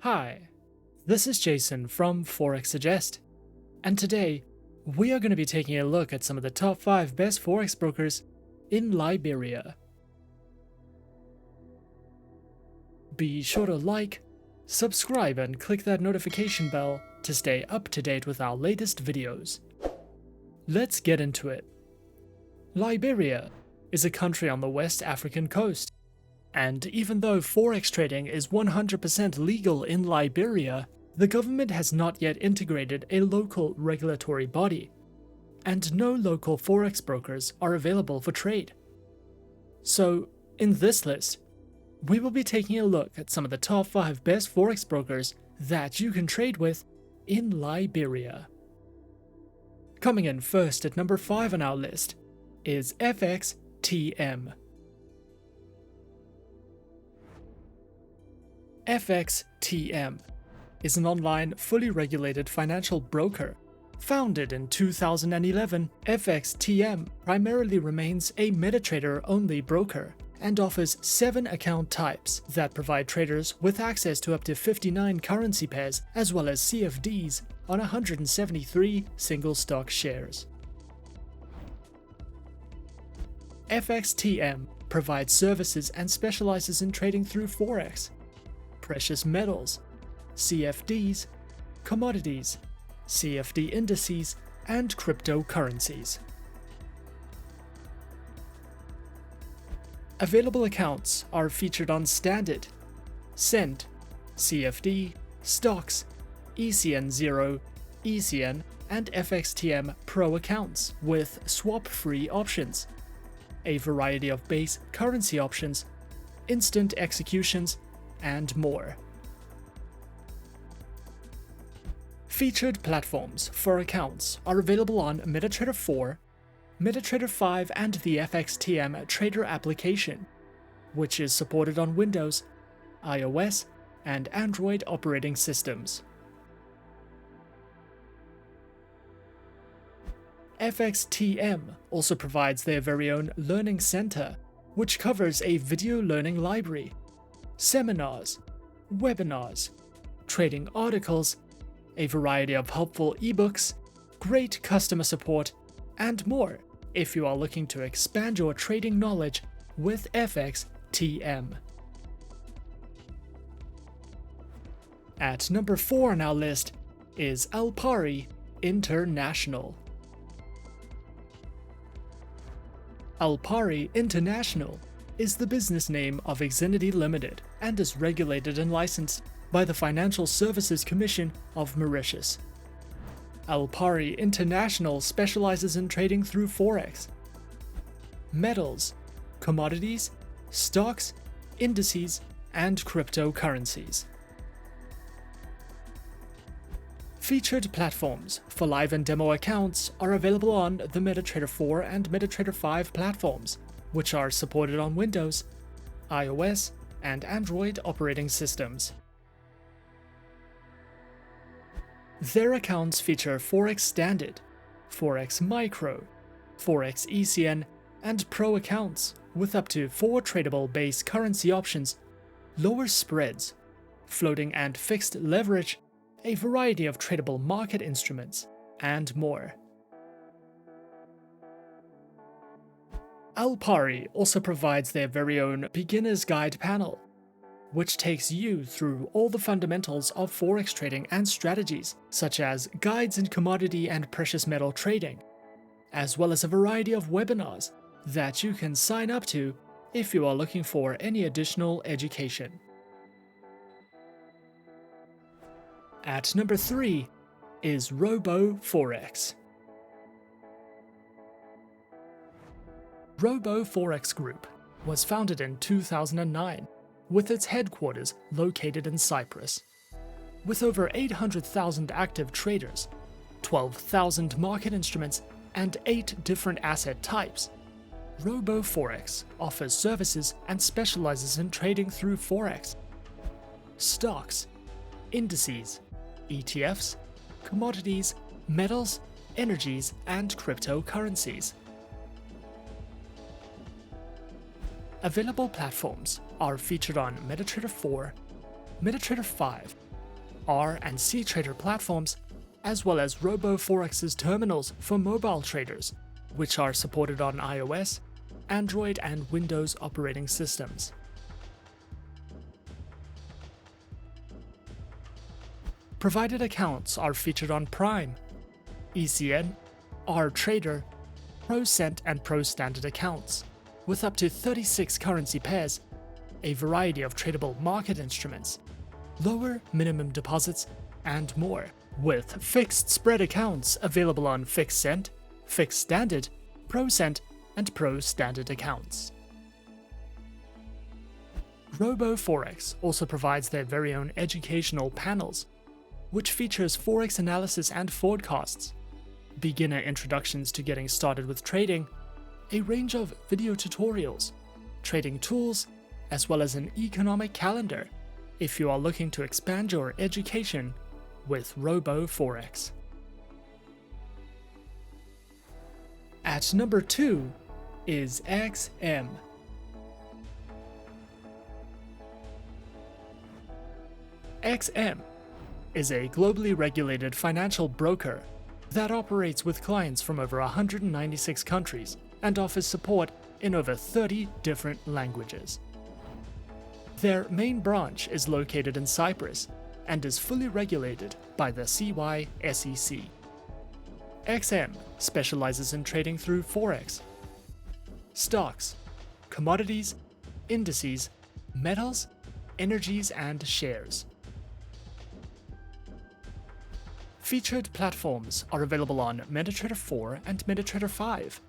Hi, this is Jason from Forexsuggest, and today we are going to be taking a look at some of the top 5 best Forex brokers in Liberia. Be sure to like, subscribe, and click that notification bell to stay up to date with our latest videos. Let's get into it. Liberia is a country on the West African coast, and even though Forex trading is 100% legal in Liberia, the government has not yet integrated a local regulatory body, and no local Forex brokers are available for trade. So, in this list, we will be taking a look at some of the top 5 best Forex brokers that you can trade with in Liberia. Coming in first at number 5 on our list is FXTM. FXTM is an online, fully regulated financial broker. Founded in 2011, FXTM primarily remains a MetaTrader-only broker and offers 7 account types that provide traders with access to up to 59 currency pairs as well as CFDs on 173 single stock shares. FXTM provides services and specializes in trading through Forex, precious metals, CFDs, commodities, CFD indices, and cryptocurrencies. Available accounts are featured on Standard, Cent, CFD, Stocks, ECN Zero, ECN, and FXTM Pro accounts with swap-free options, a variety of base currency options, instant executions, and more. Featured platforms for accounts are available on MetaTrader 4, MetaTrader 5, and the FXTM Trader application, which is supported on Windows, iOS, and Android operating systems. FXTM also provides their very own Learning Center, which covers a video learning library, seminars, webinars, trading articles, a variety of helpful ebooks, great customer support, and more if you are looking to expand your trading knowledge with FXTM. At number 4 on our list is Alpari International. Alpari International is the business name of Xfinity Limited and is regulated and licensed by the Financial Services Commission of Mauritius. Alpari International specializes in trading through Forex, metals, commodities, stocks, indices, and cryptocurrencies. Featured platforms for live and demo accounts are available on the MetaTrader 4 and MetaTrader 5 platforms, which are supported on Windows, iOS, and Android operating systems. Their accounts feature Forex Standard, Forex Micro, Forex ECN, and Pro accounts with up to 4 tradable base currency options, lower spreads, floating and fixed leverage, a variety of tradable market instruments, and more. Alpari also provides their very own Beginner's Guide panel, which takes you through all the fundamentals of Forex trading and strategies, such as guides in commodity and precious metal trading, as well as a variety of webinars that you can sign up to if you are looking for any additional education. At number 3 is RoboForex. RoboForex Group was founded in 2009 with its headquarters located in Cyprus. With over 800,000 active traders, 12,000 market instruments, and 8 different asset types, RoboForex offers services and specializes in trading through Forex, stocks, indices, ETFs, commodities, metals, energies, and cryptocurrencies. Available platforms are featured on MetaTrader 4, MetaTrader 5, R and C trader platforms, as well as RoboForex's terminals for mobile traders, which are supported on iOS, Android, and Windows operating systems. Provided accounts are featured on Prime, ECN, R Trader, Pro Cent, and Pro Standard accounts, with up to 36 currency pairs, a variety of tradable market instruments, lower minimum deposits, and more, with fixed spread accounts available on Fixed Cent, Fixed Standard, Pro Cent, and Pro Standard accounts. RoboForex also provides their very own educational panels, which features Forex analysis and forecasts, beginner introductions to getting started with trading, a range of video tutorials, trading tools, as well as an economic calendar if you are looking to expand your education with RoboForex. At number 2 is XM. XM is a globally regulated financial broker that operates with clients from over 196 countries and offers support in over 30 different languages. Their main branch is located in Cyprus and is fully regulated by the CYSEC. XM specializes in trading through Forex, stocks, commodities, indices, metals, energies, and shares. Featured platforms are available on MetaTrader 4 and MetaTrader 5,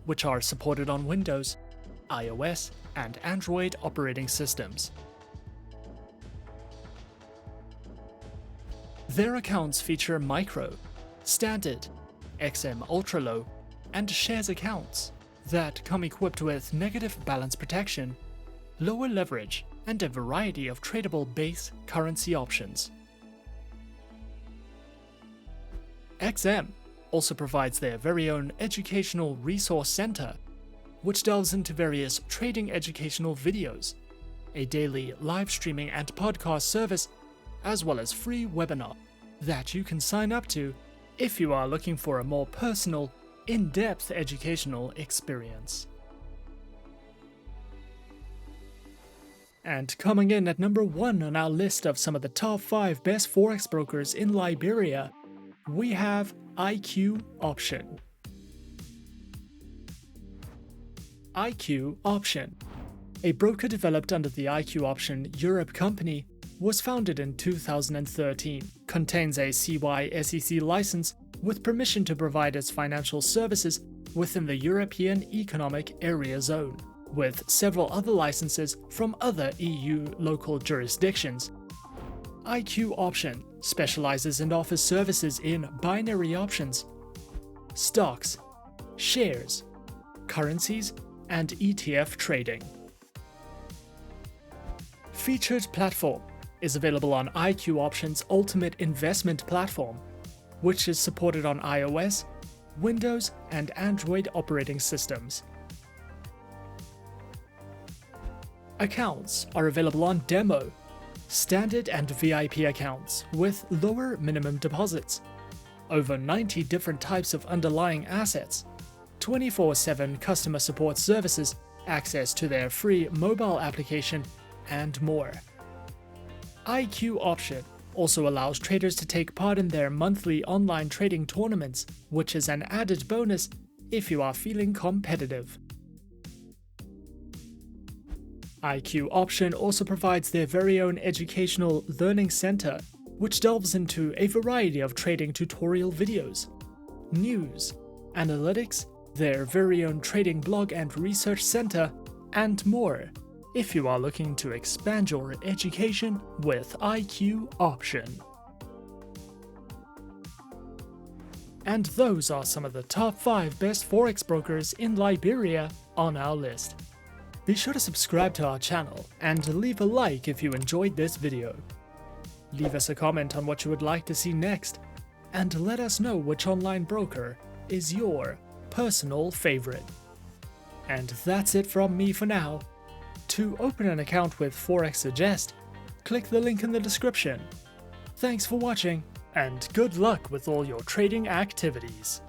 which are supported on Windows, iOS, and Android operating systems. Their accounts feature Micro, Standard, XM Ultra Low, and Shares accounts that come equipped with negative balance protection, lower leverage, and a variety of tradable base currency options. XM also provides their very own educational resource center, which delves into various trading educational videos, a daily live streaming and podcast service, as well as free webinar that you can sign up to if you are looking for a more personal, in-depth educational experience. And coming in at number 1 on our list of some of the top 5 best Forex brokers in Liberia, we have IQ Option. IQ Option, a broker developed under the IQ Option Europe company, was founded in 2013, contains a CYSEC license with permission to provide its financial services within the European Economic Area Zone, with several other licenses from other EU local jurisdictions. IQ Option specializes and offers services in binary options, stocks, shares, currencies, and ETF trading. Featured platform is available on IQ Option's Ultimate Investment Platform, which is supported on iOS, Windows, and Android operating systems. Accounts are available on Demo, Standard, and VIP accounts with lower minimum deposits, over 90 different types of underlying assets, 24/7 customer support services, access to their free mobile application, and more. IQ Option also allows traders to take part in their monthly online trading tournaments, which is an added bonus if you are feeling competitive. IQ Option also provides their very own educational learning center, which delves into a variety of trading tutorial videos, news, analytics, their very own trading blog and research center, and more, if you are looking to expand your education with IQ Option. And those are some of the top 5 best Forex brokers in Liberia on our list. Be sure to subscribe to our channel and leave a like if you enjoyed this video. Leave us a comment on what you would like to see next, and let us know which online broker is your personal favorite. And that's it from me for now. To open an account with Forexsuggest, click the link in the description. Thanks for watching, and good luck with all your trading activities.